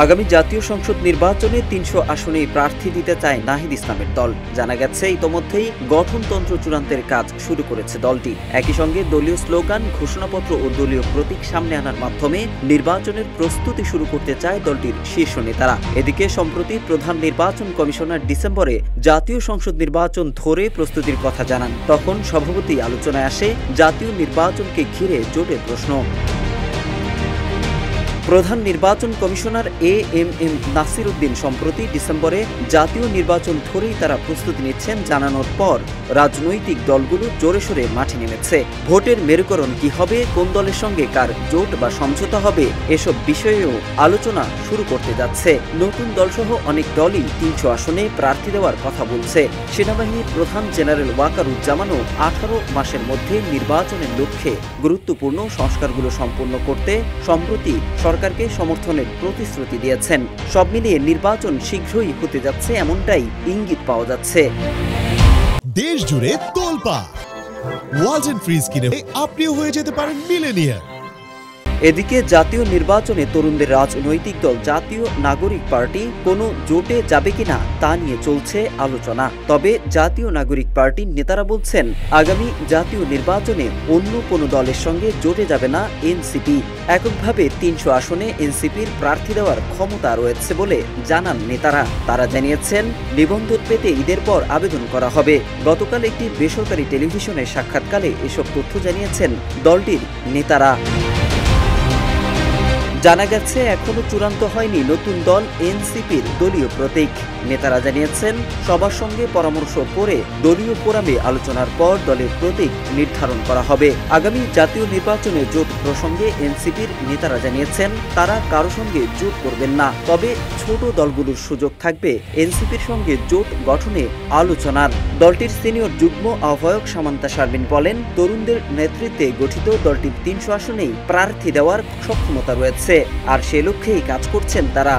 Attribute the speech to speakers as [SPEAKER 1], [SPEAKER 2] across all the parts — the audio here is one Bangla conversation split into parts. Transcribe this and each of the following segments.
[SPEAKER 1] আগামী জাতীয় সংসদ নির্বাচনে ৩০০ আসনে প্রার্থী দিতে চায় নাহিদ ইসলামের দল। জানা গেছে ইতোমধ্যেই গঠনতন্ত্র চূড়ান্তের কাজ শুরু করেছে দলটি। একই সঙ্গে দলীয় স্লোগান, ঘোষণাপত্র ও দলীয় প্রতীক সামনে আনার মাধ্যমে নির্বাচনের প্রস্তুতি শুরু করতে চায় দলটির শীর্ষ নেতারা। এদিকে সম্প্রতি প্রধান নির্বাচন কমিশনার ডিসেম্বরে জাতীয় সংসদ নির্বাচন ধরে প্রস্তুতির কথা জানান। তখন সভাপতি আলোচনায় আসে জাতীয় নির্বাচনকে ঘিরে জোটের প্রশ্ন। প্রধান নির্বাচন কমিশনার এএমএম নাসির উদ্দিন সম্প্রতি ডিসেম্বরে জাতীয় নির্বাচন ধরেই তারা প্রস্তুতি নিচ্ছেন জানানোর পর রাজনৈতিক দলগুলো জোরে সোরে মাঠে নেমেছে। ভোটের মেরুকরণ কি হবে, কোন দলের সঙ্গে কার জোট বা সমঝোতা হবে, এসব বিষয়েও আলোচনা শুরু করতে যাচ্ছে। নতুন দলসহ অনেক দলই ৩০০ আসনে প্রার্থী দেওয়ার কথা বলছে। সেনাবাহিনীর প্রধান জেনারেল ওয়াকারুজ্জামানও ১৮ মাসের মধ্যে নির্বাচনের লক্ষ্যে গুরুত্বপূর্ণ সংস্কারগুলো সম্পূর্ণ করতে সম্প্রতি সরকারকে সমর্থনের প্রতিশ্রুতি দিয়েছেন। সব মিলিয়ে নির্বাচন শীঘ্রই হতে যাচ্ছে এমনটাই ইঙ্গিত পাওয়া যাচ্ছে।
[SPEAKER 2] দেশ জুড়ে তোলপাড়, ওয়ালটন ফ্রিজ কিনে আপনিও হয়ে যেতে পারেন মিলেনিয়ার।
[SPEAKER 1] এদিকে জাতীয় নির্বাচনে তরুণদের রাজনৈতিক দল জাতীয় নাগরিক পার্টি কোনো জোটে যাবে কিনা তা নিয়ে চলছে আলোচনা। তবে জাতীয় নাগরিক পার্টির নেতারা বলছেন আগামী জাতীয় নির্বাচনে অন্য কোনো দলের সঙ্গে জোটে যাবে না এনসিপি। এককভাবে ৩০০ আসনে এনসিপির প্রার্থী দেওয়ার ক্ষমতা রয়েছে বলে জানান নেতারা। তারা জানিয়েছেন নিবন্ধন পেতে ঈদের পর আবেদন করা হবে। গতকাল একটি বেসরকারি টেলিভিশনের সাক্ষাৎকারে এসব তথ্য জানিয়েছেন দলটির নেতারা। জানা গেছে এখনো চূড়ান্ত হয়নি নতুন দল এনসিপির দলীয় প্রতীক। নেতারা জানিয়েছেন সবার সঙ্গে পরামর্শ করে দলীয় ফোরামে আলোচনার পর দলের প্রতীক নির্ধারণ করা হবে। আগামী জাতীয় নির্বাচনে জোট প্রসঙ্গে এনসিপির নেতারা জানিয়েছেন তারা কারো সঙ্গে জোট করবেন না, তবে ছোট দলগুলোর সুযোগ থাকবে এনসিপির সঙ্গে জোট গঠনে আলোচনার। দলটির সিনিয়র যুগ্ম আহ্বায়ক সামান্তা শারমিন বলেন, তরুণদের নেতৃত্বে গঠিত দলটির ৩০০ আসনেই প্রার্থী দেওয়ার সক্ষমতা রয়েছে, আর সে লক্ষ্যেই কাজ করছেন তারা।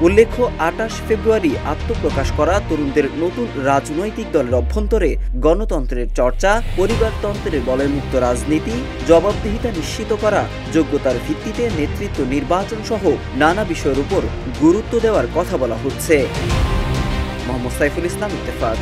[SPEAKER 1] উল্লেখ্য ২৮ ফেব্রুয়ারি আত্মপ্রকাশ করা তরুণদের নতুন রাজনৈতিক দলের অভ্যন্তরে গণতন্ত্রের চর্চা, পরিবারতন্ত্রের বলয়মুক্ত রাজনীতি, জবাবদিহিতা নিশ্চিত করা, যোগ্যতার ভিত্তিতে নেতৃত্ব নির্বাচন সহ নানা বিষয়ের উপর গুরুত্ব দেওয়ার কথা বলা হচ্ছে। মোহাম্মদ সাইফুল ইসলাম, ইত্তেফাক।